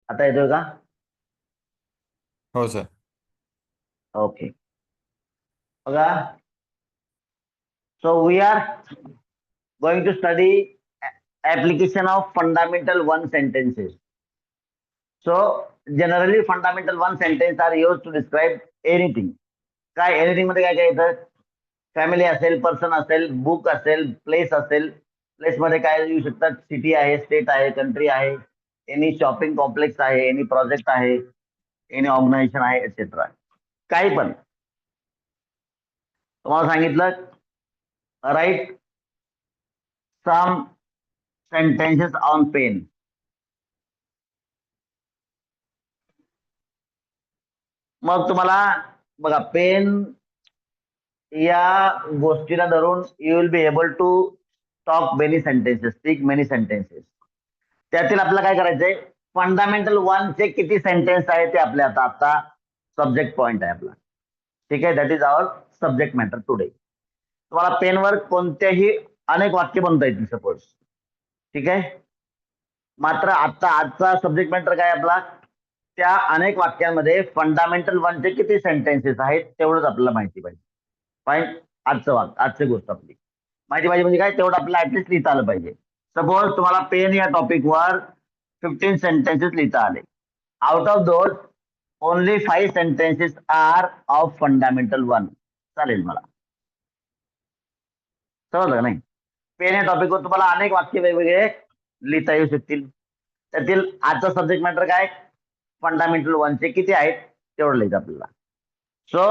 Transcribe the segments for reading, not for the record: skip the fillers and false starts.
आता येतोय का? हो सर. ओके. बघा, so we are going to study application of fundamental one sentences. So generally fundamental one sentence are used to describe anything. काय anything मध्ये काय काय येतं? फॅमिली असेल, पर्सन असेल, बुक असेल, प्लेस असेल. प्लेस मध्ये काय येऊ शकतात? सिटी आहे, स्टेट आहे, कंट्री आहे, एनी शॉपिंग कॉम्प्लेक्स आहे, एनी प्रोजेक्ट आहे, एनी ऑर्गनायझेशन आहे, एक्सेट्रा. काही पण तुम्हाला सांगितलं, write some sentences on pen. मग तुम्हाला बघा, पेन या गोष्टीला धरून you will be able to talk many sentences, speak many sentences. त्यातील आपल्याला काय करायचंय? फंडामेंटल वन चे किती सेंटेन्स आहे ते आपल्या आता आता सब्जेक्ट पॉइंट आहे आपला. ठीक आहे, that is our subject matter today. तुम्हाला पेनवर कोणत्याही अनेक वाक्य बनता येतील सपोज. ठीक आहे, मात्र आता आजचा सब्जेक्ट मॅटर काय आपला? त्या अनेक वाक्यांमध्ये फंडामेंटल वनचे किती सेंटेन्सेस आहेत तेवढंच आपल्याला माहिती पाहिजे. फाईन. आजची गोष्ट आपली माहिती पाहिजे म्हणजे काय? तेवढं आपल्याला ऍटलीस्ट लिहिता आलं पाहिजे. सपोज तुम्हाला पेन या टॉपिकवर 15 सेंटेन्सेस लिहिता आले. Out of those only 5 sentences are of fundamental one. चालेल मला, समजलं का नाही? पेन या टॉपिकवर तुम्हाला अनेक वाक्य वेगवेगळे लिहिता येऊ शकतील. त्यातील आजचा सब्जेक्ट मॅटर काय? फंडामेंटल वनचे किती आहेत तेवढं लिहायचं आपल्याला. So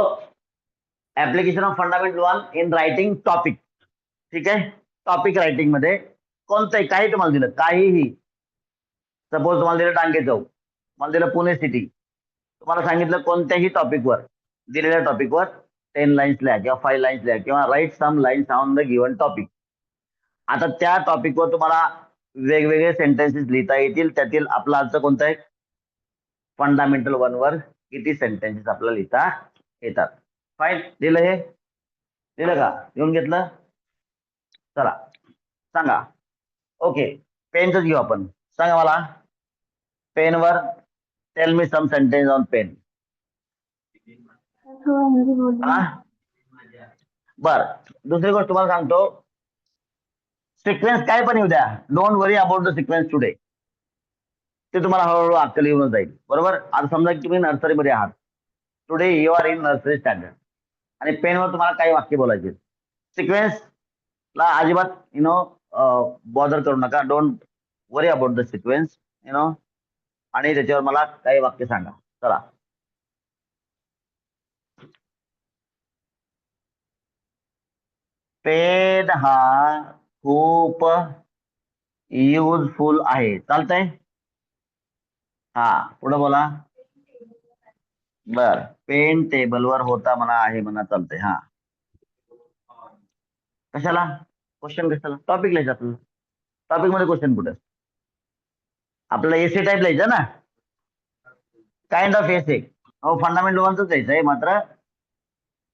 application of fundamental one in writing topic. ठीक आहे, टॉपिक रायटिंग मध्ये कोणतंही काही तुम्हाला दिलं, काहीही. सपोज तुम्हाला दिलं डांगे चौक, तुम्हाला दिलं पुणे सिटी, तुम्हाला सांगितलं कोणत्याही टॉपिकवर, दिलेल्या टॉपिकवर 10 लाईन्स लिहा किंवा 5 लाईन्स लिहा किंवा write some lines on the given topic. आता त्या टॉपिकवर तुम्हाला वेगवेगळे सेंटेन्सेस लिहिता येतील. त्यातील आपलं आजचं कोणतं आहे? फंडामेंटल वन वर किती सेंटेन्सेस आपल्याला लिहिता येतात. फाईन. लिहिलं हे? लिहिलं का? लिहून घेतलं? चला सांगा. ओके, पेनच घेऊ आपण. सांगा मला, पेनवर tell me some sentence on pen. हा, बर. दुसरी गोष्ट तुम्हाला सांगतो, सिक्वेन्स काय पण येऊ द्या, don't worry about the sequence today. ते तुम्हाला हळूहळू अक्कल येऊन जाईल. बरोबर. आता समजा की तुम्ही नर्सरीमध्ये आहात, today you are in nursery standard, आणि पेनवर तुम्हाला काही वाक्य बोलायचे. सिक्वेन्स ला अजिबात बॉदर करू नका. Don't worry about the sequence. You know आणि त्याच्यावर मला काही वाक्य सांगा. चला. पेन हा खूप युजफुल आहे. चालतंय? हा, पुढे बोला. बर, पेन टेबलवर होता म्हणा, आहे म्हणा, चालतंय. हा, कशाला? क्वेश्चन कशाला? टॉपिक लिहायचं आपल्याला. टॉपिक मध्ये क्वेश्चन कुठे? आपल्याला एसे टाईप लिहायचं ना, काइंड ऑफ एसे. हो, फंडामेंटल वनच द्यायचं आहे. मात्र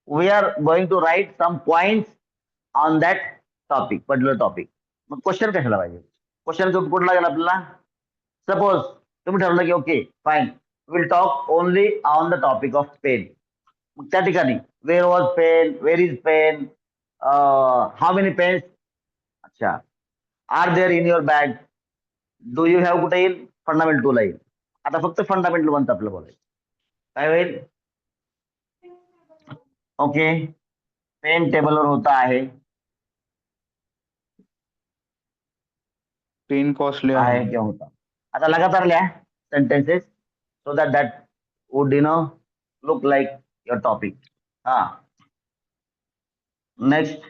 we are going to write some point on that topic, particular topic. मग क्वेश्चन कशाला पाहिजे? क्वेश्चन कुठला लागेल आपल्याला? सपोज तुम्ही ठरवलं की okay fine, will talk only on the topic of pen. मग त्या ठिकाणी where was pen, where is pen, how many pens, अच्छा, are there in your bag, do you have, कुठे येईल? फंडामेंटल टू ला येईल. आता फक्त फंडामेंटल वनचं आपलं बोलायचं. काय होईल? ओके, पेन टेबलवर होता आहे, पेन कॉस्टली आहे. आहे किंवा होता. आता लगातार लिहा sentences, so that that would look like your topic. हा, नेक्स्ट.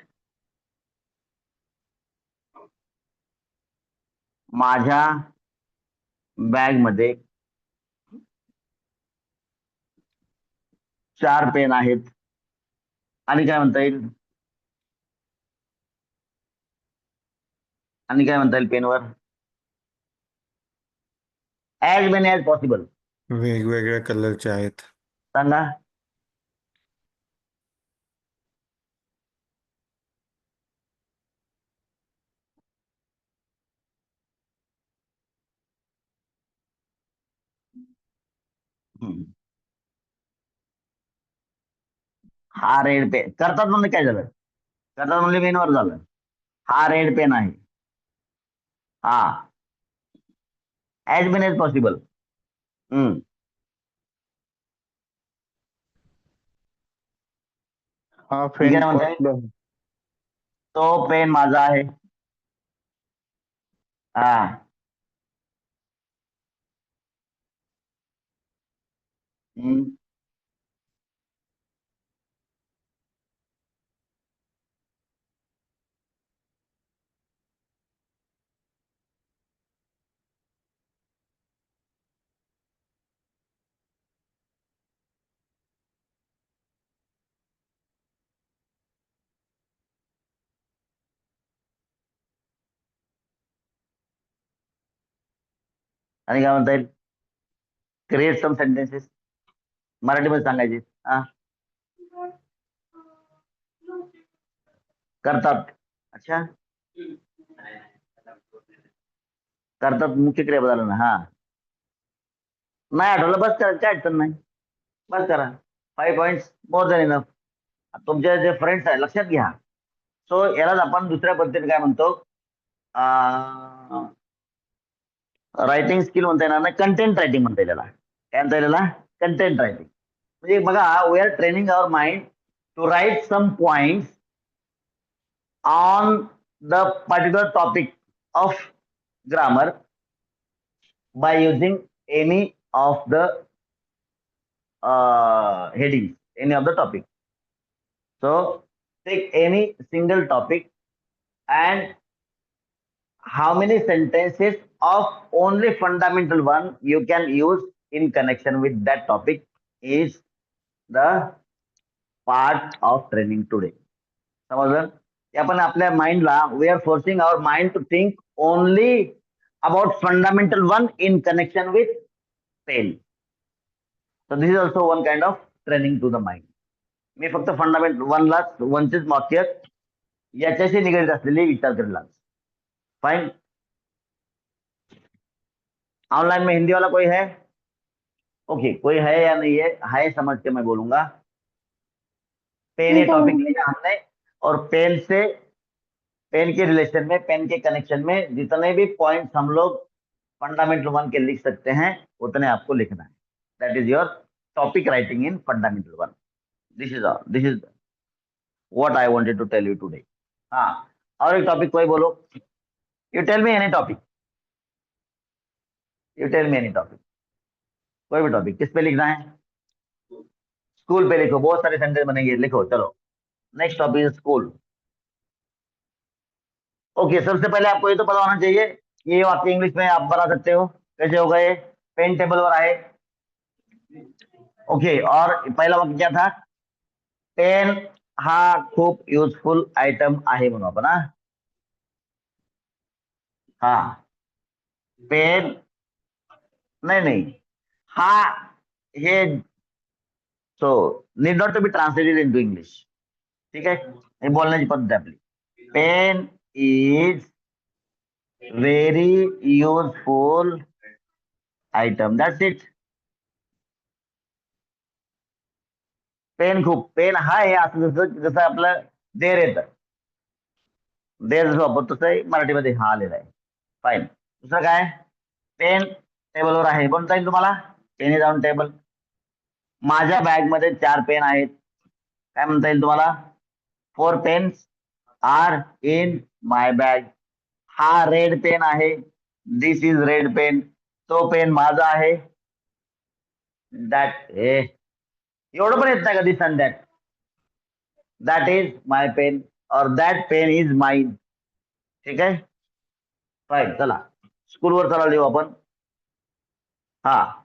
माझ्या बॅग मध्ये 4 पेन आहेत. आणि काय म्हणता येईल? आणि काय म्हणता येईल पेनवर? As many as possible. वेगवेगळ्या कलरचे आहेत. सांगा. हम्म. हा रेड पेन करतात म्हणजे काय झालं, करतात म्हणजे मेनवर झालं. हा रेड पेन आहे. हा, ऍज मेन एज पॉसिबल. हम्म. हा ठीक पेन आहे म्हणताय, कॉस्टली आहे. तो पेन माझा आहे. हा. हम्म. आणि काय म्हणता येईल, क्रिएट सम सेंटेन्सेस, मराठीमध्ये सांगायचे. हा. करतात. अच्छा, करतात मुख्य क्रिया बदल ना. हा, नाही आठवलं बस करा, काय अडचण नाही. बस करा. 5 पॉईंट्स मोर दॅन इनफ. तुमचे जे फ्रेंड्स आहे लक्षात घ्या. सो यालाच आपण दुसऱ्या पद्धतीने काय म्हणतो, रायटिंग स्किल म्हणता येणार नाही, कंटेंट रायटिंग म्हणता येईल याला. काय म्हणता येईल याला, कंटेंट रायटिंग. म्हणजे बघा, we are training our mind to write some point on the particular topic of grammar by using any of the headings, any of the topic. So take any single topic, and how many sentences of only fundamental one you can use in connection with that topic is the part of training today. समजलं, की आपण आपल्या माइंडला, we are forcing our mind to think only about fundamental one in connection with pen. So this is also one kind of training to the mind. मी फक्त fundamental वनला, वनचेच वाक्य याच्याशी निगडीत असलेले विचार करेल. फाइन. ऑनलाइन में हिंदी वाला कोई है? ओके, कोई है या नहीं है समझ के मैं बोलूंगा. पेन ये टॉपिक लिया हमने, और पेन से, पेन के रिलेशन में, पेन के कनेक्शन में जितने भी पॉइंट्स हम लोग फंडामेंटल वन के लिख सकते हैं उतने आपको लिखना है. That is your topic writing in fundamental one. This is what I wanted to tell you today. हाँ, और एक टॉपिक कोई बोलो. You tell me any topic, you tell me any topic, कोई भी टॉपिक. किस पे लिखना है? स्कूल पे लिखो, बहुत सारे सेंटेंस बनेंगे, लिखो चलो. Next topic is school. Okay, सबसे पहले आपको ये तो पता होना चाहिए कि ये वाक्य इंग्लिश में आप बना सकते हो. कैसे होगा ये? पेन टेबल वर आहे. ओके, और पहिला वाक्य क्या था? पेन हा खूप युजफुल आयटम आहे म्हणून आपण. हा, पेन, नाही नाही, हा, हे, so need not to be translated into English. ठीक आहे, हे बोलण्याची पद्धत आहे आपली. Pen is very useful item, that's it. Pen खूप, पेन हा आहे, असं जसं जसं आपलं देर येतं, देर जसं वापरतो तसं मराठीमध्ये हा आलेला आहे. फाईन. दुसरं काय? पेन टेबलवर आहे, म्हणता येईल तुम्हाला. Pen is on table. माझ्या बॅग मध्ये 4 पेन आहेत, काय म्हणता येईल तुम्हाला? 4 pens are in my bag. हा रेड पेन आहे, दिस इज रेड पेन. तो पेन माझा आहे, दॅट, एवढं पण येत नाही का this and that. That is my pen, और दॅट पेन इज माइन. ठीक आहे, फाईन. चला, स्कूलवर चला लिहू आपण. हा,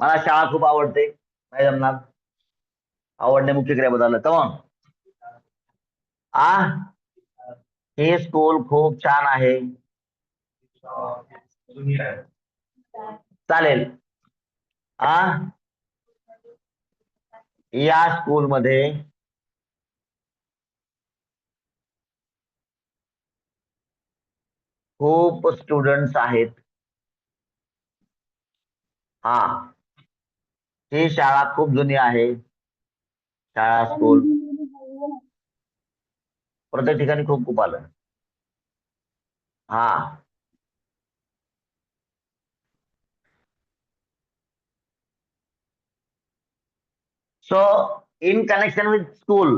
मला शाळा खूप आवडते, नाही जमणार. आवडणे मुख्य क्रिया बदललं. कमॉन. आ, हे स्कूल खूप छान आहे. चालेल. आ, या स्कूलमध्ये खूप स्टुडंट्स आहेत. हा, ही शाळा खूप जुनी आहे. शाळा स्कूल प्रत्येक ठिकाणी खूप खूप आलं. हा. So in connection with school,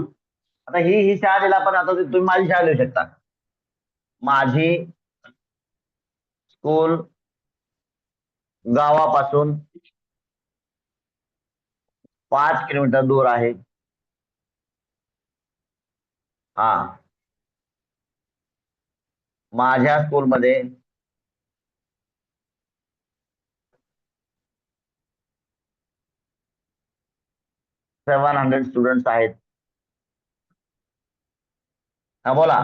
आता ही शाळा दिला, पण आता तुम्ही माझी शाळा लिहू शकता. माझी स्कूल गावापासून 5 किलोमीटर दूर आहे. हा. माझ्या स्कूलमध्ये 700 स्टुडंट्स आहेत. हा, बोला.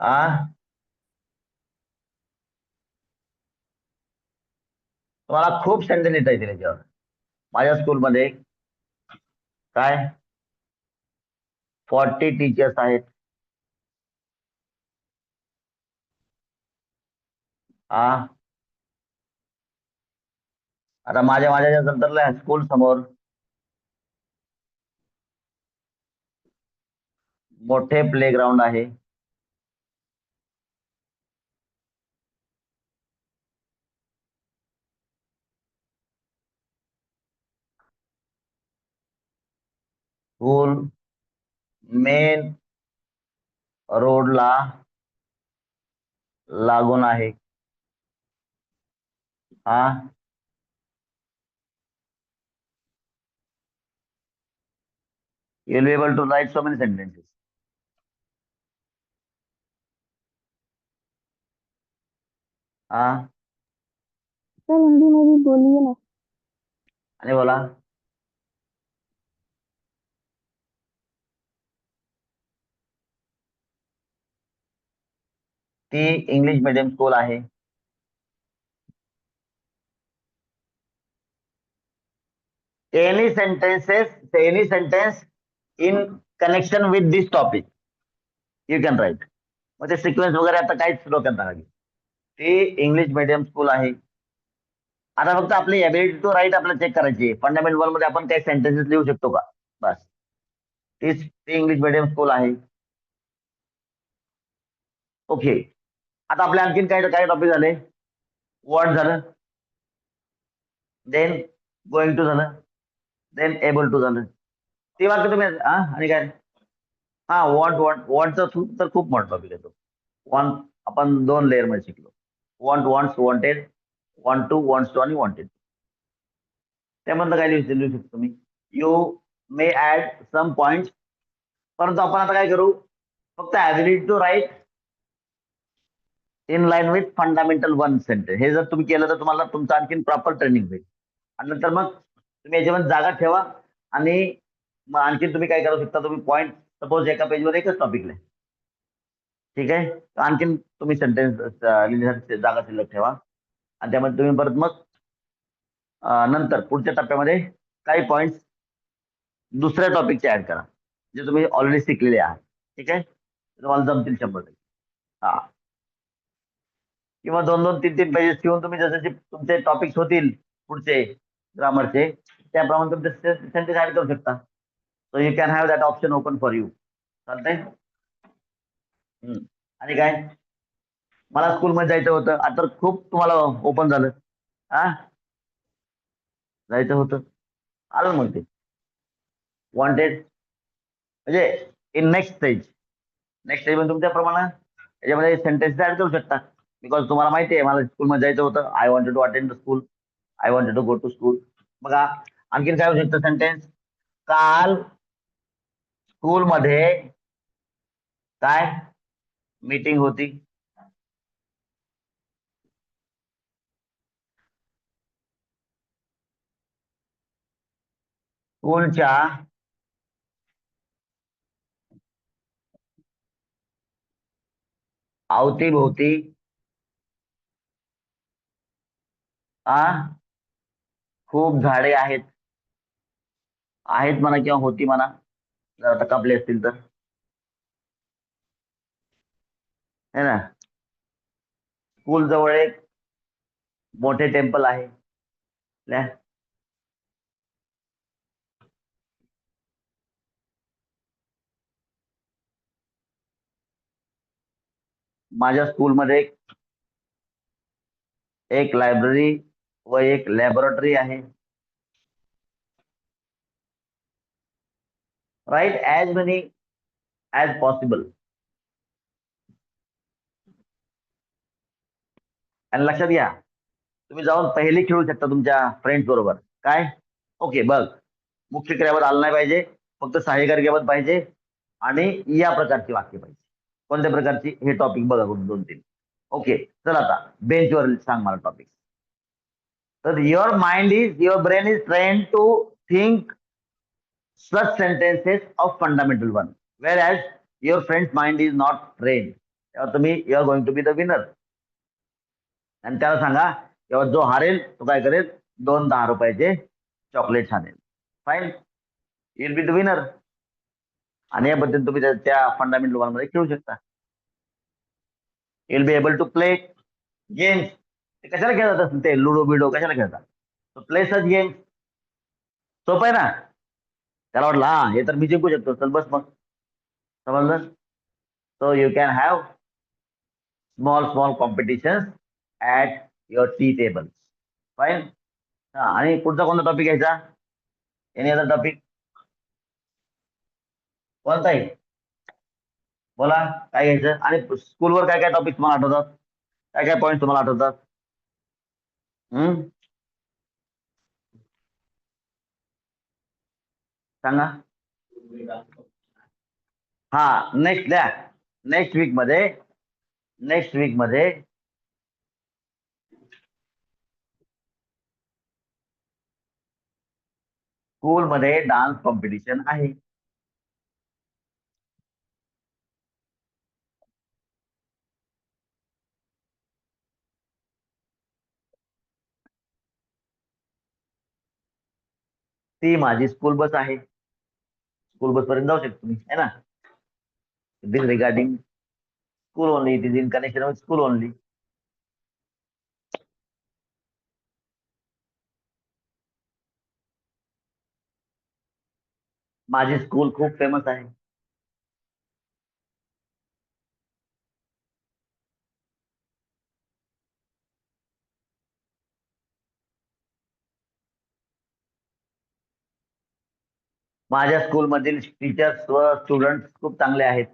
हा, तुम्हाला खूप सेंटेन्स लिहिता येतील याच्यावर. माझ्या स्कूलमध्ये काय 40 टीचर्स आहेत. हा. आता माझ्या माझ्या नंतरला स्कूल समोर मोठे प्लेग्राऊंड आहे. स्कूल मेन रोडला लागून आहे. हा. you'll be able to write so many sentences. हाँ. सर हिंदी में भी बोलिए ना। आणि बोला. ती इंग्लिश मीडियम स्कूल आहे. Any sentence in connection with this topic you can write. मग ते सिक्वेन्स वगैरे आता काहीच डोक्यात नका घेऊ. ती इंग्लिश मीडियम स्कूल आहे. आता फक्त आपली एबिलिटी टू राईट आपल्याला चेक करायची. फंडामेंटल वन मध्ये आपण काही सेंटेन्सेस लिहू शकतो का, बस. ती इंग्लिश मीडियम स्कूल आहे. ओके. आता आपले आणखीन काय काय टॉपिक झाले. वॉट झालं, देन गोइंग टू झालं, देन एबल टू झालं. ते वाक्य तुम्ही आणि काय. हा, वॉन्ट वॉन्ट वॉन्टचा तर खूप मोठा टॉपिक आहे तो. वॉन्ट आपण 2 लेअर मध्ये शिकलो. Want, wants, wanted, want to, wants to आणि वॉन्टेड. त्यामधलं काय लिहू शकतो तुम्ही. You may add some point. परंतु आपण आता काय करू, फक्त ability to write in line with fundamental one sentence. हे जर तुम्ही केलं तर तुम्हाला तुमचं आणखीन प्रॉपर ट्रेनिंग होईल. आणि नंतर मग तुम्ही याच्यामध्ये जागा ठेवा. आणि मग आणखीन तुम्ही काय करू शकता, तुम्ही पॉईंट सपोज एका पेजवर एकच टॉपिक लिहा. ठीक आहे. तर आणखीन तुम्ही सेंटेन्स लिहिण्यासाठी जागा शिल्लक ठेवा. आणि त्यामध्ये तुम्ही परत मग नंतर पुढच्या टप्प्यामध्ये काही पॉइंट दुसऱ्या टॉपिकचे ऍड करा, जे तुम्ही ऑलरेडी शिकलेले आहात. ठीक आहे. तुम्हाला जमतील 100%. हा. किंवा 2-2, 3-3 पेजेस ठेवून तुम्ही जसे तुमचे टॉपिक्स होतील पुढचे ग्रामरचे, त्याप्रमाणे तुम्ही सेंटेन्स ऍड करू शकता. So you can have that option open for you. चालतंय. आणि काय, मला स्कूलमध्ये जायचं होतं, आता खूप तुम्हाला ओपन झालं. हा, जायचं होतं, आलं मग ते वॉन्टेड. म्हणजे इन नेक्स्ट स्टेज मध्ये तुमच्याप्रमाणे याच्यामध्ये सेंटेन्स ऍड करू शकता. बिकॉज तुम्हाला माहिती आहे मला स्कूलमध्ये जायचं होतं. I wanted to attend the school, I wanted to go to school. बघा आणखीन काय होऊ शकतं सेंटेन्स. काल स्कूलमध्ये काय मीटिंग होती. स्कूलच्या अवतीभोवती आ खूप झाडे आहेत. आहेत म्हणा किंवा होती म्हणा, जर आता कापले असतील तर, है ना. स्कूल जवळ एक मोठे टेम्पल आहे. माझ्या स्कूलमध्ये एक लायब्ररी व एक लॅबोरेटरी आहे. Write as many as possible. आणि लक्षात घ्या, तुम्ही जाऊन पहिले खेळू शकता तुमच्या फ्रेंड्स बरोबर. काय? ओके, बघ, मुख्य क्रियापद आलं नाही पाहिजे, फक्त सहाय्यकारी क्रियापद पाहिजे आणि या प्रकारची वाक्य पाहिजे. कोणत्या प्रकारची? हे टॉपिक बघा कुठे 2-3. ओके, चल आता बेंचवर सांग मला टॉपिक. तर your brain is train to think such sentences of fundamental one, whereas your friend's mind is not trained. तेव्हा तुम्ही you are going to be the winner. आणि त्याला सांगा तेव्हा जो हारेल तो काय करेल, 2 ₹10 चॉकलेट आणेल. Fine, will be the winner. आणि या पद्धतीने तुम्ही त्या फंडामेंटल वन मध्ये खेळू शकता. Will be able to play games. ते कशाला खेळतात असतील ते लुडो बिडो कशाला खेळतात? Play such games. सोपं आहे ना. त्याला वाटलं हा हे तर मी जिंकू शकतो, चल बस मग. समजलं? So you can have small competition at your tea table. Fine. आणि पुढचा कोणता टॉपिक घ्यायचा? Any other topic? कोणताही बोला, काय घ्यायचं? आणि स्कूलवर काय काय टॉपिक तुम्हाला आठवतात? काय काय पॉईंट तुम्हाला आठवतात? सांगा. हा, नेक्स्ट वीक मध्ये स्कूलमध्ये डान्स कॉम्पिटिशन आहे. ती माझी स्कूल बस आहे. स्कूल बस पर्यंत जाऊ शकतो तुम्ही, है ना. This regarding school only, it is in connection with school only. माझी स्कूल खूप फेमस आहे. माझ्या स्कूलमधील टीचर्स व स्टुडंट खूप चांगले आहेत.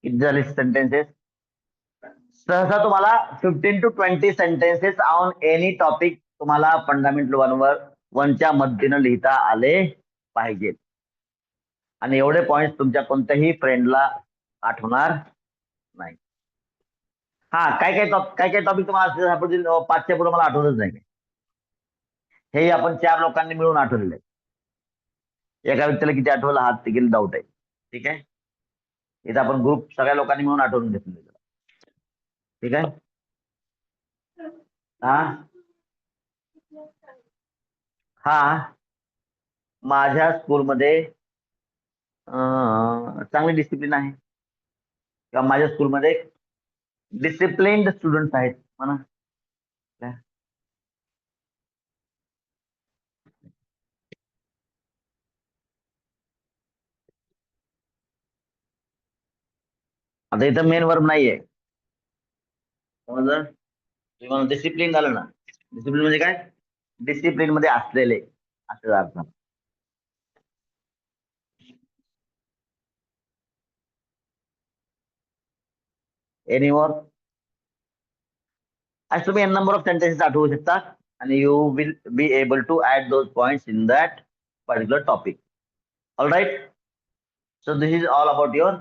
किती झाले सेंटेन्सेस? सहसा तुम्हाला 15 to 20 sentences on any topic तुम्हाला फंडामेंटल वनच्या मदतीनं लिहिता आले पाहिजेत. आणि एवढे पॉइंट तुमच्या कोणत्याही फ्रेंडला आठवणार नाही. हा, काय काय टॉपिक तुम्हाला सापडतील 5च्या पुढे मला आठवतच नाही. हे आपण 4 लोकांनी मिळून आठवलेलं आहे. एका व्यक्तीला किती आठवलं हात तिकील डाऊट आहे. ठीक आहे, इथं आपण ग्रुप सगळ्या लोकांनी मिळून आठवून घेतलेलं. ठीक आहे. हा, माझ्या स्कूलमध्ये चांगली डिसिप्लिन आहे, किंवा माझ्या स्कूलमध्ये डिसिप्लिन्ड स्टुडंट आहेत म्हणा. आता इथं मेन वर्ब नाहीये. समजलं? तुम्हाला डिसिप्लिन झालं ना. डिसिप्लिन म्हणजे काय? डिसिप्लिन मध्ये असलेले असं अर्थ. Any more? आज तुम्ही एन नंबर ऑफ सेंटेन्सेस आठवू शकता आणि you will be able to add those points in that particular topic. All right. So this is all about your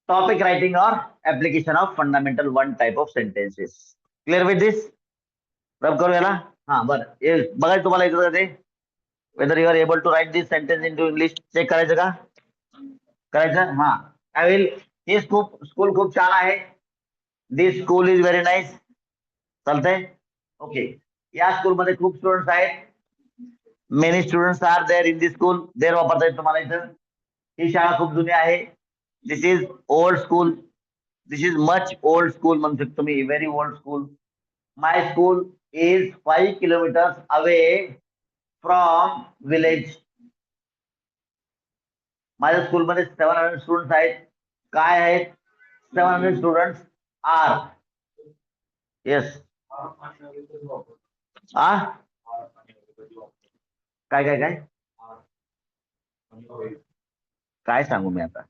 topic writing or application of fundamental one type of sentences. Clear with this? रब करू याला. हा, बरं, हे बघायचं तुम्हाला येतं का ते? Whether you are able to write this sentence into English. Check करायचं का? करायचं. हा, आय विल. ही स्कूल खूप छान आहे. This school is very nice. चालतंय. ओके, या स्कूलमध्ये खूप स्टुडंट्स आहेत. Many students are there in this school. There वापरता येईल तुम्हाला इथं. ही शाळा खूप जुनी आहे. This is old school, this is much old school म्हणू शकतो मी, very old school. My school is 5 kilometres away from village. माझ्या स्कूलमध्ये 700 स्टुडंट्स आहेत. काय आहेत? 700 स्टुडंट्स आर. येस. आ काय काय काय काय सांगू मी आता,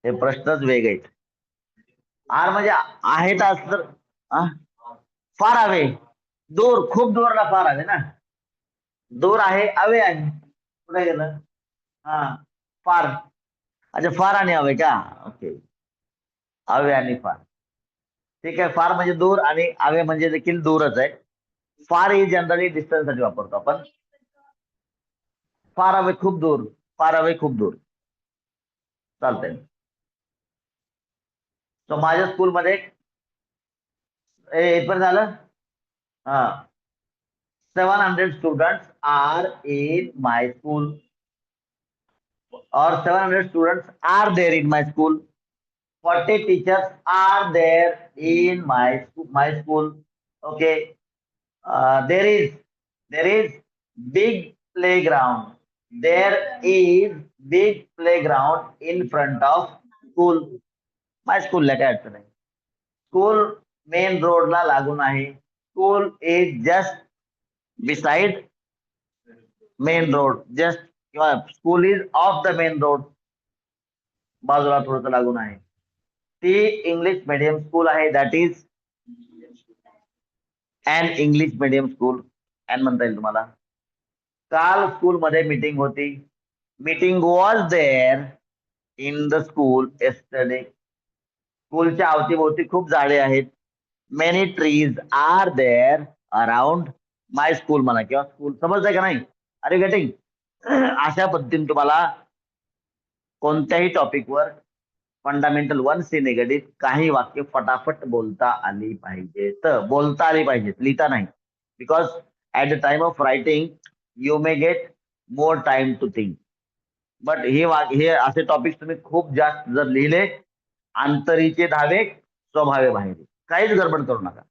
हे प्रश्नच वेगळे आहेत. आर म्हणजे आहेत असं तर आ? फार हवे, दूर, खूप दूरला फार हवे ना. दूर आहे, हवे आहे, कुठे गेलं? हा, फार. अच्छा, फार आणि हवे का? ओके, हवे आणि फार. ठीक आहे, फार म्हणजे दूर आणि हवे म्हणजे देखील दूरच आहे. फार ही जनरली डिस्टन्स साठी वापरतो आपण. फार हवे, खूप दूर, फार हवे, खूप दूर चालतंय. तो माझ्या स्कूलमध्ये इथपर्यंत झालं. हा, 700 students are in my school, or 700 students are there in my school. 40 teachers are there in my school. Okay. There is big playground. There is big playground in front of school. My school ला काय अडचण आहे. School main रोडला लागून आहे. School is just beside main road, just, किंवा school is off the main road, बाजूला थोडंसं लागून आहे. ती इंग्लिश मीडियम स्कूल आहे. That is an English medium school. And म्हणता येईल तुम्हाला. काल स्कूलमध्ये मीटिंग होती. Meeting was there in the school yesterday. स्कूलच्या अवतीभोवती खूप झाडे आहेत. Many trees are there around my school म्हणा, किंवा स्कूल. समजतंय का नाही? Are you getting? अशा पद्धतीने तुम्हाला कोणत्याही टॉपिकवर फंडामेंटल 1 से निगडीत काही वाक्य फटाफट बोलता आली पाहिजेत. बोलता आली पाहिजेत, लिहिता नाही. Because at the time of writing you may get more time to think. But हे असे टॉपिक तुम्ही खूप जास्त जर लिहिले, अंतरीचे धावे स्वभावे बाहेर, काहीच गडबड करू नका.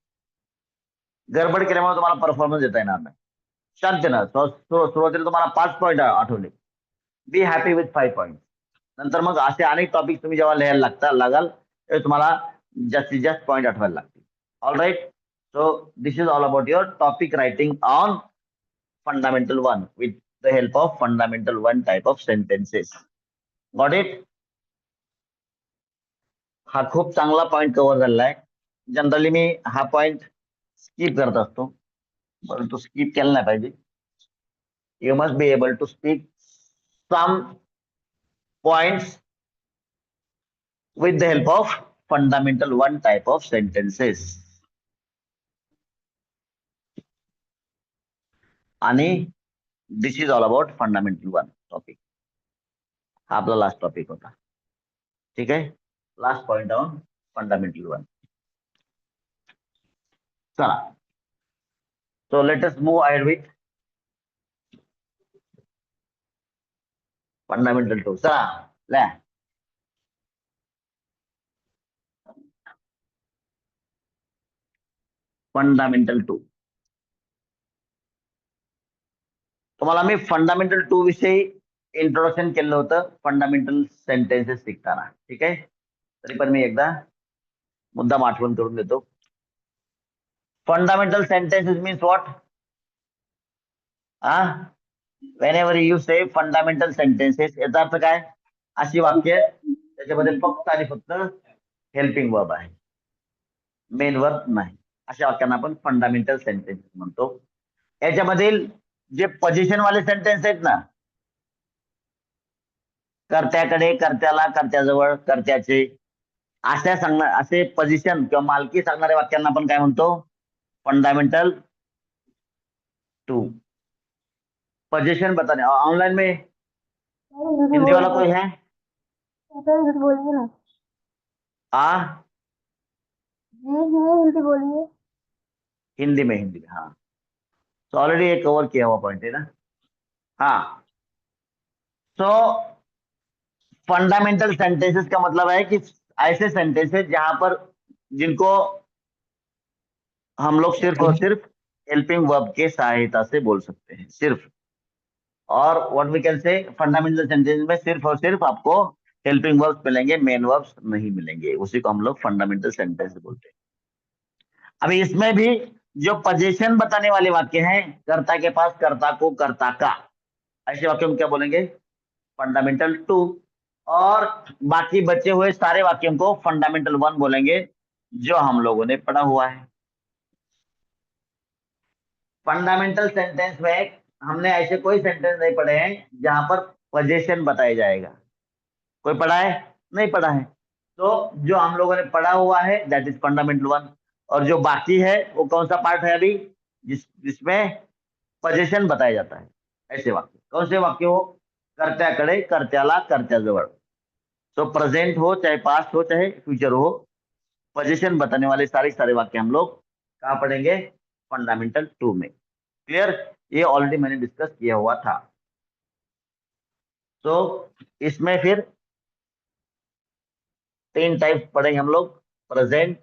गडबड केल्यामुळे तुम्हाला परफॉर्मन्स देता येणार नाही. शांततेनं सुरुवातीला तुम्हाला 5 point Athawale. Be happy with 5 point. नंतर मग असे अनेक टॉपिक तुम्ही जेव्हा लिहायला लागाल तेव्हा तुम्हाला जास्तीत जास्त पॉईंट आठवायला लागतील. All right. So this is all about your topic writing on fundamental 1 with the help of fundamental 1 type of sentences. Got it? हा खूप चांगला पॉईंट कव्हर झालेला आहे. जनरली मी हा पॉईंट स्किप करत असतो, परंतु स्किप केला नाही पाहिजे. You must be able to speak some points with the help of fundamental 1 type of sentences. आणि this is all about fundamental 1 topic. हा आपला लास्ट टॉपिक होता. ठीक आहे, लास्ट पॉइंट ऑन फंडामेंटल 1. चला, so let us move ahead with fundamental 2. चला ल्या. Fundamental 2. तुम्हाला मी फंडामेंटल 2 विषयी इंट्रोडक्शन केलं होतं फंडामेंटल सेंटेन्सेस शिकताना. ठीक आहे, तरी पण मी एकदा मुद्दाम आठवण करून देतो. Fundamental sentences means what? whenever you say fundamental sentences, याचा अर्थ काय? अशी वाक्य त्याच्यामध्ये फक्त आणि फक्त हेल्पिंग वर्ब आहे, मेन वर्ब नाही. अशा वाक्यांना आपण फंडामेंटल सेंटेन्सेस म्हणतो. याच्यामधील जे पोझिशन वाले सेंटेन्स आहेत ना, कर्त्याकडे, कर्त्याला, कर्त्याजवळ, कर्त्याचे, असे पोझिशन किंवा मालकी सांगणाऱ्या वाक्यांना आपण काय म्हणतो? फंडामेंटल 2. पोजीशन बताने ऑनलाइन में हिंदी वाला कोई है? सर बोलिए ना। हिंदी बोलिए। हिंदी में हाँ. तो ऑलरेडी एक कवर किया हुआ पॉइंट है ना. हाँ, सो फंडामेंटल सेंटेंसेस का मतलब है कि ऐसे सेंटेंसेस जहां पर जिनको हम लोग सिर्फ और सिर्फ हेल्पिंग वर्ब के सहायता से बोल सकते हैं, सिर्फ। और what we can say, fundamental sentence में सिर्फ और सिर्फ आपको हेल्पिंग वर्ब्स मिलेंगे, मेन वर्ब्स नहीं मिलेंगे, उसी को हम लोग फंडामेंटल सेंटेंस बोलते हैं। अभी इसमें भी जो पोजीशन बताने वाले वाक्य हैं, कर्ता के पास, कर्ता को, कर्ता का, ऐसे वाक्यों में क्या बोलेंगे? Fundamental two. और बाकी बचे हुए सारे वाक्यों को फंडामेंटल वन बोलेंगे, जो हम लोगों ने पढ़ा हुआ है। फंडामेंटल सेंटेंस में हमने ऐसे कोई सेंटेंस नहीं पढ़े हैं जहां पर पोजीशन बताया जाएगा। कोई पढ़ा है? नहीं पढ़ा है। तो जो हम लोगों ने पढ़ा हुआ है दैट इज फंडामेंटल वन, और जो बाकी है वो कौन सा पार्ट है अभी, जिसमें पोजीशन बताया जाता है। ऐसे वाक्य कौन से वाक्य हो? कर्त्याकडे, कर्त्याला, कर्त्याजवळ। तो प्रेजेंट हो चाहे पास्ट हो चाहे फ्यूचर हो, पोजीशन बताने वाले सारे सारे वाक्य हम लोग कहाँ पढ़ेंगे? फंडामेंटल टू में। क्लियर? ये ऑलरेडी मैंने डिस्कस किया हुआ था। तो इसमें फिर 3 टाइप पढ़ेंगे हम लोग, प्रेजेंट,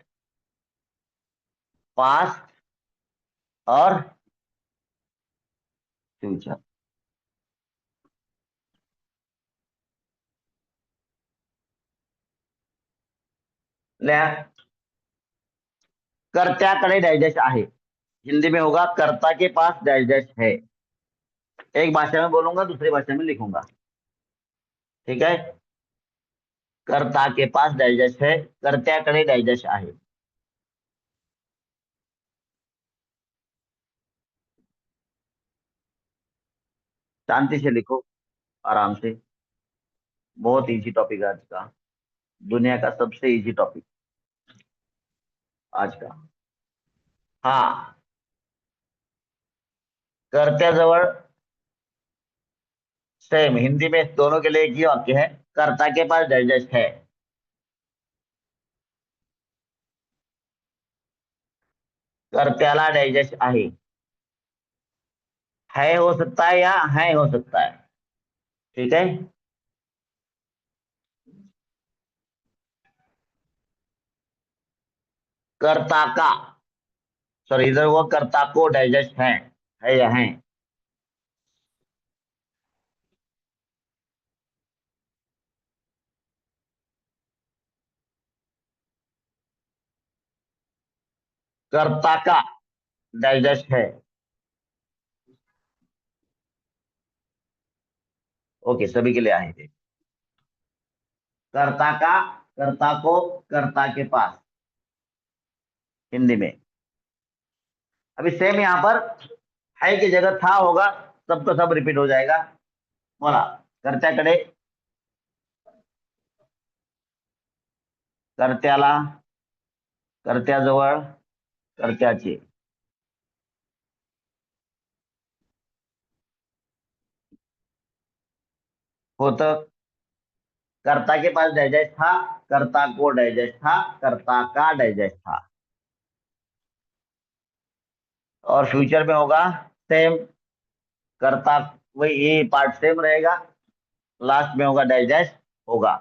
पास्ट और फ्यूचर। कर्त्याकडे डैश डैश आहे, हिंदी में होगा कर्ता के पास डैश डैश है। एक भाषा में बोलूंगा, दूसरी भाषा में लिखूंगा, ठीक है? कर्ता के पास डैश डैश है, कर्त्याकडे डैश डैश आहे। शांति से लिखो, आराम से। बहुत इजी टॉपिक है आज का, दुनिया का सबसे इजी टॉपिक आज का। हाँ, कर्त्याजवळ सेम, हिंदी में दोनों के लिए एक ही वाक्य है, कर्ता के पास डैश डैश है। कर्त्याला डैश डैश आहे, है हो सकता है या है हो सकता है, ठीक है? कर्ता का, सॉरी इधर वो कर्ता को डैश डैश है या है। कर्ता का डैश डैश है। ओके, सभी के लिए आए थे। कर्ता का, कर्ता को, कर्ता के पास, हिंदी में। अभी सेम यहाँ पर है की जगह था होगा, सब तो सब रिपीट हो जाएगा। बोला, कर्त्याकडे, कर्त्याला, कर्त्याजवळ, कर्त्याचे। होतं, कर्ता के पास डैश डैश था, कर्ता को डैश डैश था, कर्ता का डैश डैश था। और फ्यूचर में होगा सेम, कर्ता, वही ये पार्ट सेम रहेगा, लास्ट में होगा डैश डैश होगा।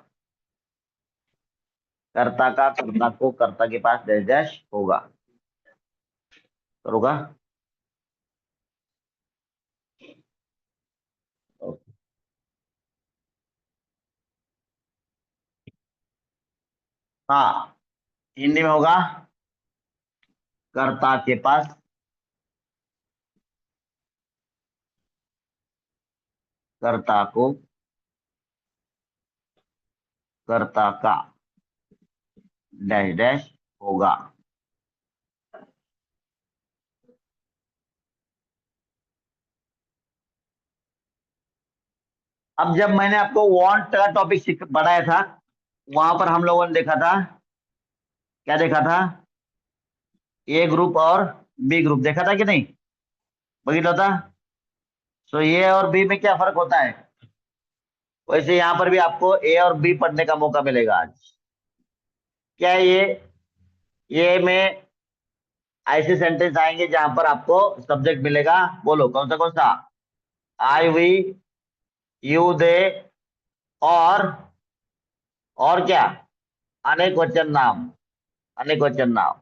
कर्ता का, कर्ता को, कर्ता के पास डैश डैश होगा, होगा। हाँ, हिंदी में होगा कर्ता के पास, कर्ता को, कर्ता का डैश डैश होगा। अब जब मैंने आपको वांट का टॉपिक पढ़ाया था, वहां पर हम लोगों ने देखा था, क्या देखा था? ए ग्रुप और बी ग्रुप देखा था कि नहीं? बघितलं होता? सो ए और बी में क्या फर्क होता है? वैसे यहाँ पर भी आपको ए और बी पढ़ने का मौका मिलेगा आज। क्या है ये में ऐसे सेंटेंस आएंगे जहां पर आपको सब्जेक्ट मिलेगा, बोलो कौन सा? आई, वी, यू, दे और और क्या, अनेक वचन नाम, अनेक वचन नाम।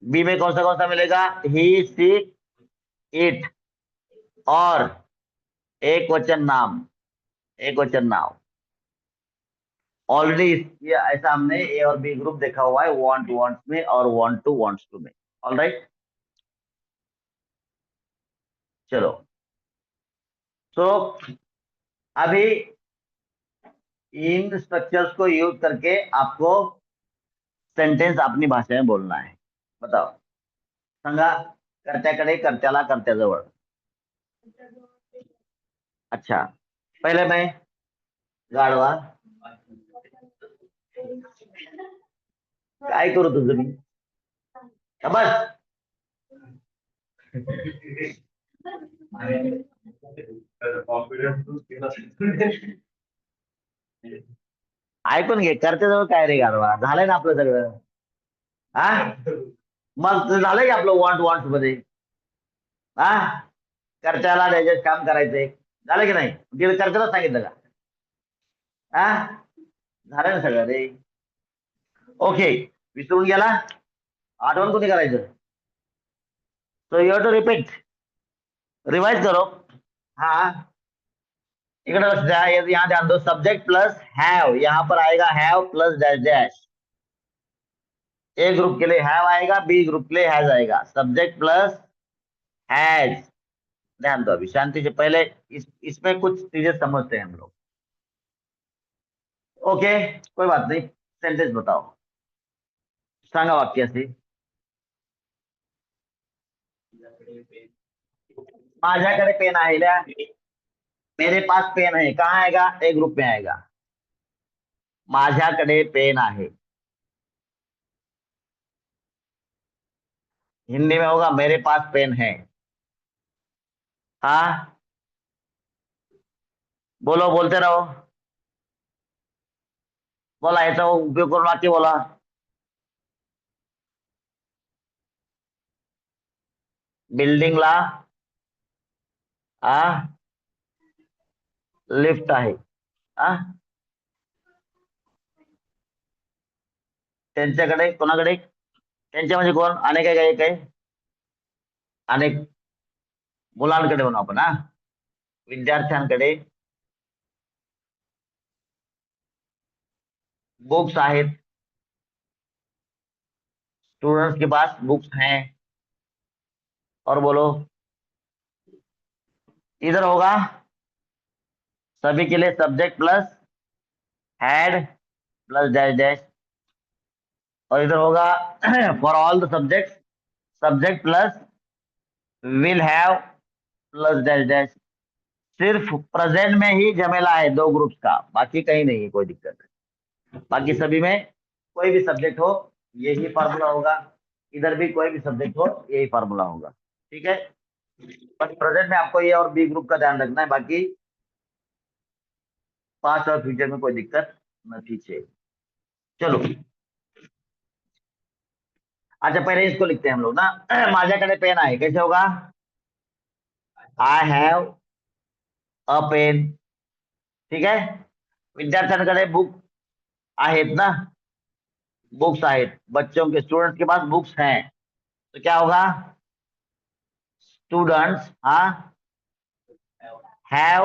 बी में कौन सा मिलेगा, ही सी इट, और एक वचन नाम, एक वचन नाम। ऑलरेडी ये ऐसा हमने ए और बी ग्रुप देखा हुआ है, वांट वांट्स में और वांट टू वांट्स टू में। ऑलराइट, चलो। तो अभी इन स्ट्रक्चर्स को यूज करके आपको सेंटेंस अपनी भाषा में बोलना है। बताओ। सांगा, कर्त्याकडे, कर्त्याला, कर्त्याजवळ। अच्छा, पहले मैं गाढवा, काय करू तुझं मी, बस। ऐकून घे, कर्त्याजवळ काय रे गाढवा, झालंय ना आपलं सगळं। हा, मग झालंय की आपलं वॉन्ट वॉन्ट मध्ये। हा, कर्त्याला द्यायचे काम करायचंय, झालं की नाही, तिला कर्त्याला सांगितलं का? हा, झालं ना सगळं रे। ओके, विसरून गेला, आठवण कोणी करायचं? So you to repeat, revise करो। हाँ, इकडे लक्ष द्या, यहाँ ध्यान दो, सब्जेक्ट प्लस हैव, यहाँ पर आएगा have plus dash dash. A group के लिए हैव आएगा, बी ग्रुप के लिए हैज आएगा, सब्जेक्ट प्लस हैज। ध्यान दो, अभी शांति से, पहले इसमें कुछ चीजें समझते हैं हम लोग। ओके, कोई बात नहीं, सेंटेंस बताओ, सांगा वाक्याशी। माझ्याकडे पेन आहे ल्या, मेरे पास पेन है, कहाँ आएगा, ए ग्रुप में आएगा। माझ्याकडे पेन आहे, हिंदी में होगा मेरे पास पेन है। हाँ, बोलो, बोलते रहो, बोला, याचा उपयोग करून वाक्य बोला। बिल्डिंगला लिफ्ट आहे। आ, त्यांच्याकडे, कोणाकडे, त्यांच्या म्हणजे कोण, अनेक आहे का, एक आहे, अनेक मुलांकडे म्हणू आपण, हा, विद्यार्थ्यांकडे बुक्स आहेत, स्टूडेंट्स के पास बुक्स हैं। और बोलो, इधर होगा सभी के लिए subject plus had plus dash dash, और इधर होगा for all the subject, subject plus will have plus dash dash. सिर्फ प्रेजेंट में ही झमेला है दो ग्रुप्स का, बाकी कहीं नहीं है कोई दिक्कत। बाकी सभी में कोई भी सब्जेक्ट हो यही फार्मूला होगा, इधर भी कोई भी सब्जेक्ट हो यही फार्मूला होगा। ठीक है, बस प्रेजेंट में आपको ये और बी ग्रुप का ध्यान रखना है, बाकी पास्ट और फ्यूचर में कोई दिक्कत नहीं है। चलो, अच्छा पहले इसको लिखते हैं हम लोग ना। माझ्याकडे पेन आहे, कैसे होगा, आई हैव अ पेन। ठीक है, विद्यार्थ्यांकडे बुक आहेत ना, बुक्स आहेत, बच्चों के, स्टूडेंट्स के पास बुक्स हैं, तो क्या होगा, स्टूडेंट्स हैव,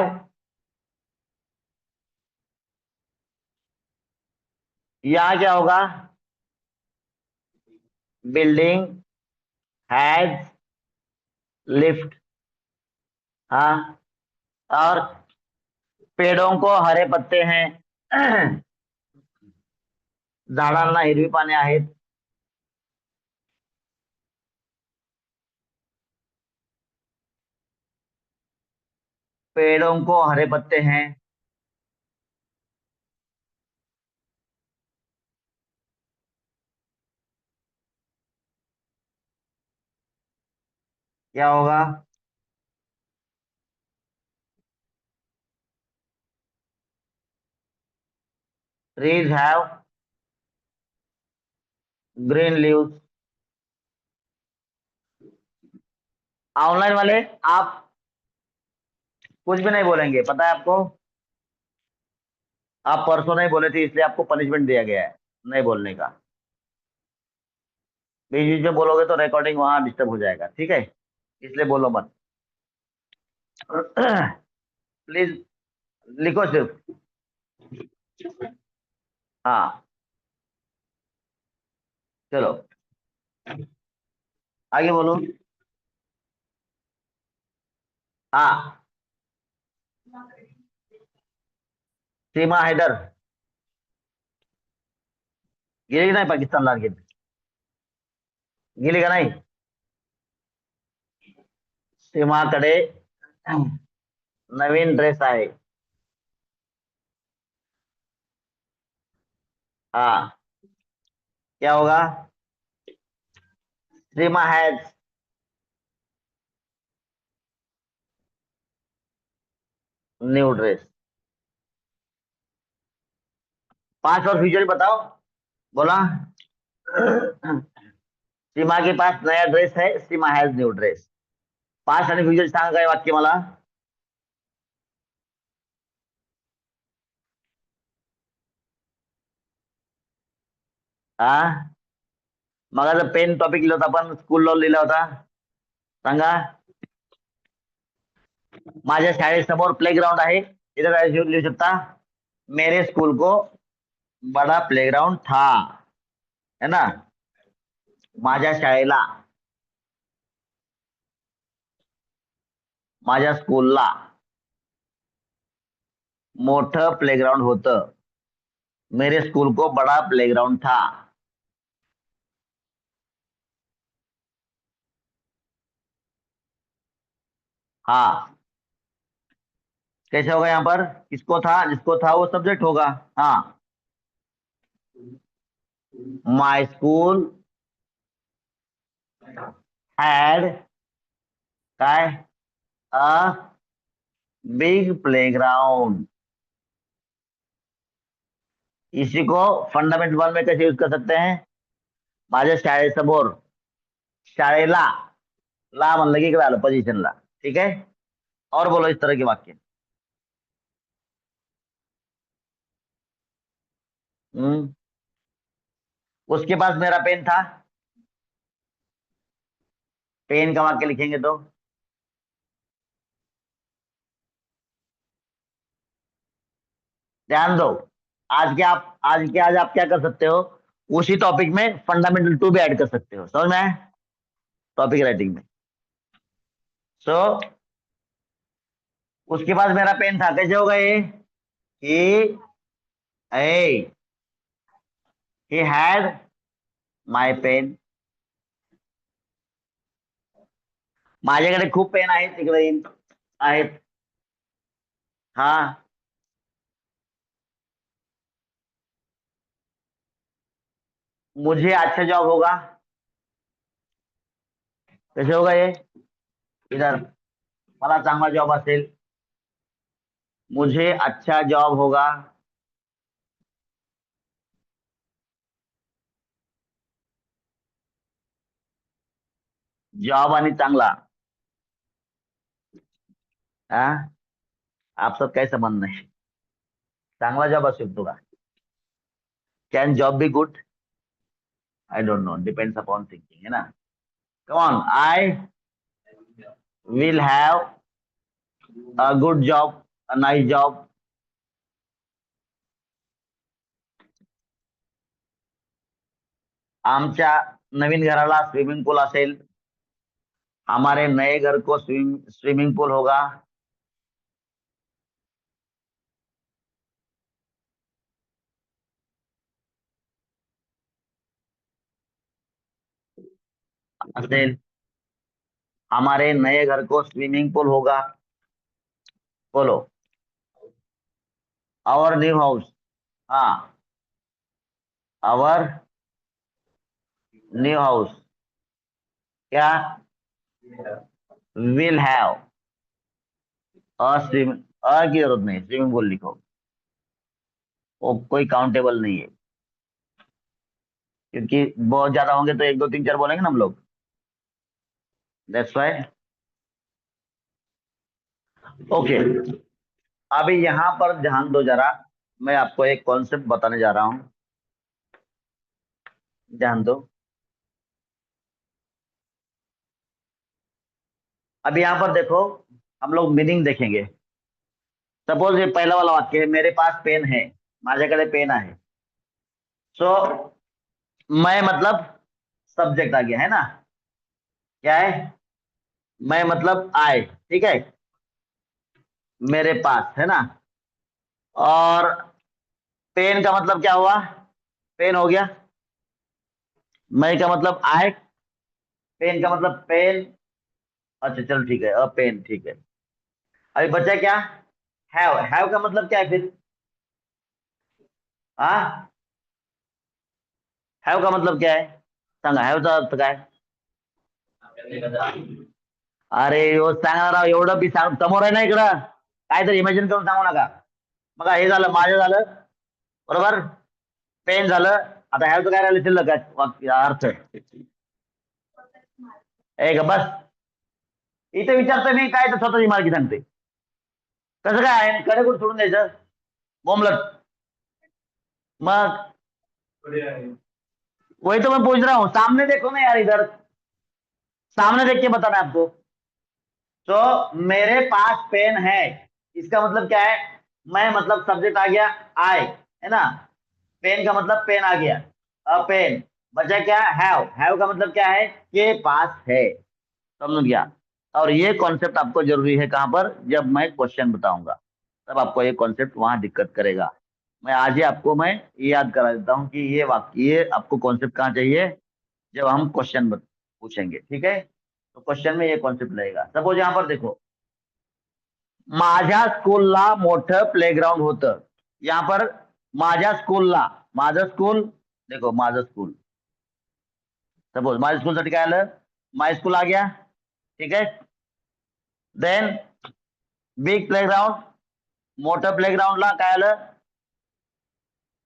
यहाँ क्या होगा, बिल्डिंग हैज लिफ्ट। हाँ, और पेड़ों को हरे पत्ते हैं, झाडांना हिरवी पाने आहेत। पेड़ों को हरे पत्ते हैं, क्या होगा, trees have green leaves. Online वाले आप कुछ भी नहीं बोलेंगे, पता है आपको, आप परसों नहीं बोले थे, इसलिए आपको पनिशमेंट दिया गया है नहीं बोलने का। बीच बीच में बोलोगे तो रिकॉर्डिंग वहां डिस्टर्ब हो जाएगा, ठीक है, इसलिए बोलो मत। प्लीज लिखो सिर्फ। हाँ, चलो आगे बोलो। हाँ, सीमा हैदर गेली नाही पाकिस्तानला आणखी? गेली का नाही? सीमाकडे नवीन ड्रेस आहे. हाँ, क्या होगा? सीमा हैज न्यू ड्रेस। पास्ट और फ्यूचर बताओ, बोला। सीमा के पास नया ड्रेस है, सीमा हैज न्यू ड्रेस. पास्ट आणि फ्युचर सांगा काय वाक्य मला. हा, मगाचा पेन टॉपिक लिहिला होता आपण, स्कूल लिहिला होता, सांगा. माझ्या शाळेसमोर प्लेग्राउंड आहे, इथं काय लिहू शकता? मेरे स्कूल को बड़ा प्लेग्राउंड था, है ना. माझ्या शाळेला, माझ्या स्कूलला मोठं प्लेग्राउंड होतं. मेरे स्कूल को बड़ा प्लेग्राउंड था. हाँ, कैसे होगा यहाँ पर? किसको था, जिसको था वो सब्जेक्ट होगा. हाँ, माई स्कूल हैड काय अ बिग प्लेग्राउंड. इसी को फंडामेंटल वन में कैसे यूज कर सकते हैं? माझ्या शाळेसमोर, शाळेला, ला म्हणलं की इकडे आलं पोझिशनला, ठीक है. और बोलो इस तरह के वाक्य. हम्म, उसके पास मेरा पेन था, पेन का वाक्य लिखेंगे तो ध्यान दो. आज आप क्या कर सकते हो, उसी टॉपिक में फंडामेंटल टू भी ऐड कर सकते हो, समझ में आया? टॉपिक राइटिंग में. सो उसके पास मेरा पेन था, कैसे होगा ये? ही ए ही हैड माय पेन. माझ्याकडे खूप पेन आहेत, तिकडे आहेत. हाँ, मुझे अच्छा जॉब होगा, कैसे होगा ये? इधर, मला चांगला जॉब असेल, मुझे अच्छा जॉब होगा. जॉब आणि चांगला, हाँ, आप सब काय संबंध नाही. चांगला जॉब असेल तुला. Can job be good? I don't know, depends upon thinking, है ना. Come on, I will have a good job, a nice job. आमच्या नवीन घराला स्विमिंग पूल असेल. हमारे नए घर को स्विमिंग पूल होगा. असेल. हमारे नए घर को स्विमिंग पूल होगा. बोलो. आवर न्यू हाउस, हाँ, आवर न्यू हाउस क्या विल हैव अ स्विमिंग, अ की जरूरत नहीं, स्विमिंग पूल लिखो, वो कोई काउंटेबल नहीं है, क्योंकि बहुत ज्यादा होंगे तो एक दो तीन चार बोलेंगे ना हम लोग. That's why. ओके, अभी यहां पर ध्यान दो जरा. मैं आपको एक कॉन्सेप्ट बताने जा रहा हूं, ध्यान दो। अब यहाँ पर देखो, हम लोग मीनिंग देखेंगे। सपोज ये पहला वाला वाक्य है, मेरे पास पेन है, माझ्याकडे पेन आहे। सो मैं मतलब सब्जेक्ट आ गया है ना, क्या है, मैं मतलब आए, ठीक है, मेरे पास है ना। और पेन का मतलब क्या हुआ, पेन हो गया। मैं का मतलब आए, पेन का मतलब पेन। अच्छा चलो ठीक है, पेन ठीक है। अभी बचा क्या, हैव का मतलब क्या है फिर, हाँ, हैव का मतलब क्या है, सांगा हॅवचा अर्थ काय। अरे हो सांगा राव, एवढं बी सांग, समोर आहे ना इकडं, काहीतरी इमॅजिन करून सांगू नका। मग हे झालं, माझं झालं, बरोबर, पेन झालं। आता हॅवचं काय राहिलं शिल्लक अर्थ, एक बस। इथे विचारतोय मी काय, तर स्वतःची मालकी सांगते, कसं काय आहे, कडे कुठं सोडून द्यायचं, बोमलत। मग वही तो मैं पूछ रहा हूँ, सामने देखो ना यार, इधर सामने देख के बताना है आपको। तो मेरे पास पेन है, इसका मतलब क्या है, मैं मतलब सब्जेक्ट आ गया, आए, है ना। पेन का मतलब पेन आ गया, अ पेन। बचा क्या, हैव का मतलब क्या है, के पास है, समझ गया। और ये कॉन्सेप्ट आपको जरूरी है कहां पर, जब मैं क्वेश्चन बताऊंगा, तब आपको ये कॉन्सेप्ट वहां दिक्कत करेगा। मैं आज ही आपको मैं ये याद करा देता हूँ कि ये वाक्य, ये आपको कॉन्सेप्ट कहाँ चाहिए, जब हम क्वेश्चन पूछेंगे, ठीक है। तो क्वेश्चन में ये कॉन्सेप्ट लगेगा। सपोज यहाँ पर देखो, माझ्या स्कूलला मोठं प्लेग्राउंड होतं। यहाँ पर माझ्या स्कूलला, माझं स्कूल, देखो माझं स्कूल, सपोज माझ्या स्कूल साठी काय आलं, माय स्कूल आ गया, ठीक है। देन बिग प्लेग्राउंड, मोठं प्लेग्राउंडला काय आलं,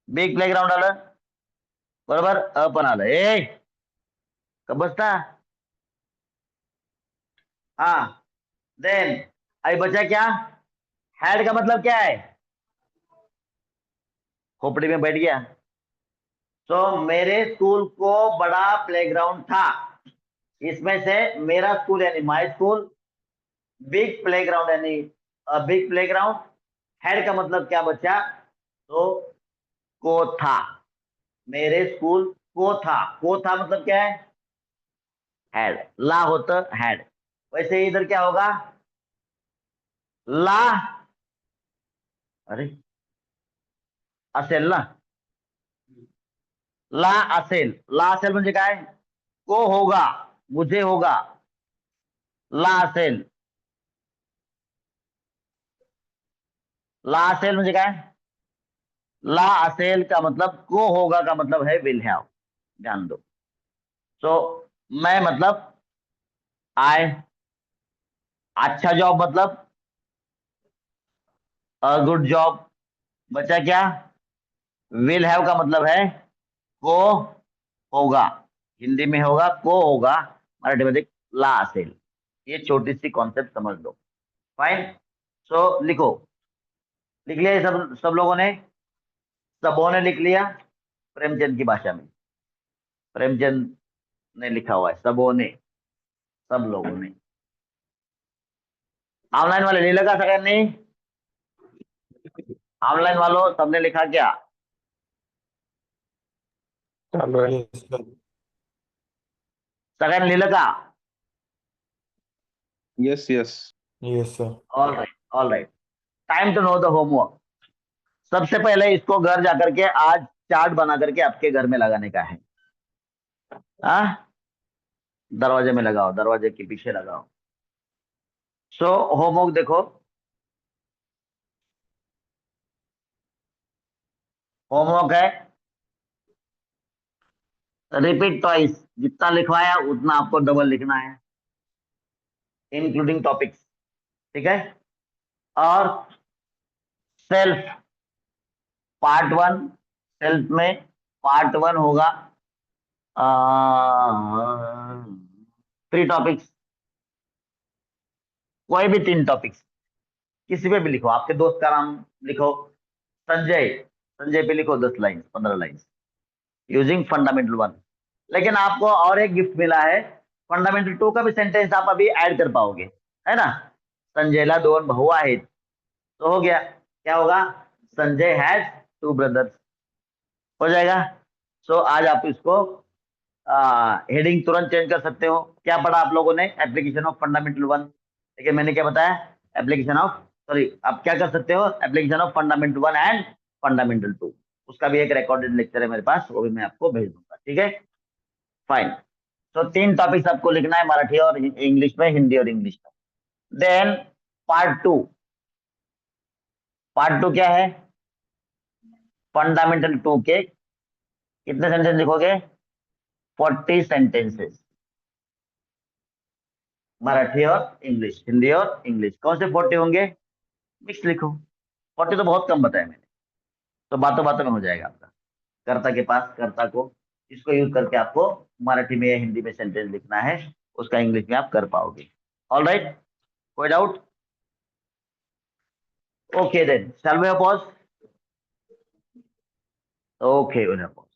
बिग प्लेग्राउंड आलं, बरोबर, पण आलं, ए का बसता, हाँ। देन अभी बचा क्या, हैड का मतलब क्या है, खोपड़ी में बैठ गया। तो मेरे स्कूल को बड़ा प्लेग्राउंड था, इसमें से मेरा स्कूल यानी माय स्कूल, बिग प्लेग्राउंड यानी बिग प्लेग्राउंड, हैड का मतलब क्या बचा, तो को था, मेरे स्कूल को था मतलब क्या है, हैड, ला होता हैड। वैसे इधर क्या होगा, ला, अरे असेल ना, ला असेल, ला असेल म्हणजे काय, को होगा, मुझे होगा, ला असेल, ला असेल म्हणजे काय, ला असेल का मतलब को होगा का मतलब है विल हैव, ध्यान दो। सो मैं मतलब आए, अच्छा जॉब मतलब अ गुड जॉब। बचा क्या, विल हैव का मतलब है को होगा, हिंदी में होगा को होगा, मराठी मध्ये ला असेल। ये छोटी सी कॉन्सेप्ट समझ लो, फाइन। सो लिखो, लिख लिया ये सब लोगों ने, सबों ने लिख लिया, प्रेमचंद की भाषा में, प्रेमचंद ने लिखा हुआ है, सबों ने, सब लोगों ने। ऑनलाइन वाले लिहिलं का सगळ्यांनी, ऑनलाइन वालों सबने लिखा क्या, चालू आहे. Yes, sir. सगळ्यांनी लिहिलं का, Yes, yes. Yes, sir. All right, all right. Time to know the homework. सबसे पहले इसको घर जाकर के आज चार्ट बना करके आपके घर में लगाने का है, हाँ, दरवाजे में लगाओ, दरवाजे के पीछे लगाओ। सो होमवर्क देखो, होमवर्क है, रिपीट ट्वाइस, जितना लिखवाया उतना आपको डबल लिखना है, इंक्लूडिंग टॉपिक्स, ठीक है। और सेल्फ, पार्ट वन, सेल्फ में पार्ट वन होगा 3 टॉपिक्स, कोई भी 3 टॉपिक्स, किसी पे भी लिखो, आपके दोस्त का नाम लिखो, संजय संजय पे लिखो 10 लाइन 15 लाइन यूजिंग फंडामेंटल 1। लेकिन आपको और एक गिफ्ट मिला है, फंडामेंटल 2 का भी सेंटेंस आप अभी ऐड कर पाओगे, है ना। संजयला 2 भाऊ आहेत, तो हो गया, क्या होगा, संजय हैज 2 ब्रदर्स, हो जाएगा। सो आज आप इसको हेडिंग तुरंत चेंज कर सकते हो। क्या पढ़ा आप लोगों ने, एप्लीकेशन ऑफ फंडामेंटल 1, लेकिन मैंने क्या बताया, एप्लीकेशन ऑफ, सॉरी, आप क्या कर सकते हो, application of fundamental 1 end fundamental 2, उसका भी एक रिकॉर्डेड लेक्चर है मेरे पास, वो भी मैं आपको भेज दूंगा, ठीक है, फाइन। तो 3 टॉपिक्स आपको लिखना है, मराठी और इंग्लिश में, हिंदी और इंग्लिश में। देन पार्ट टू क्या है, फंडामेंटल 2 के कितने सेंटेंस लिखोगे, 40 सेंटेंसेस, मराठी और इंग्लिश, हिंदी और इंग्लिश। कौन से 40 होंगे, मिक्स लिखो। 40 तो बहुत कम बताया मैंने, तो बातों बातों में हो जाएगा आपका। कर्ता के पास कर्ता को, इसको यूज करके आपको मराठी में या हिंदी में सेंटेंस लिखना है, उसका इंग्लिश में आप कर पाओगे। ऑल राइट, कोई doubt? Okay then, shall we pause? Okay, pause.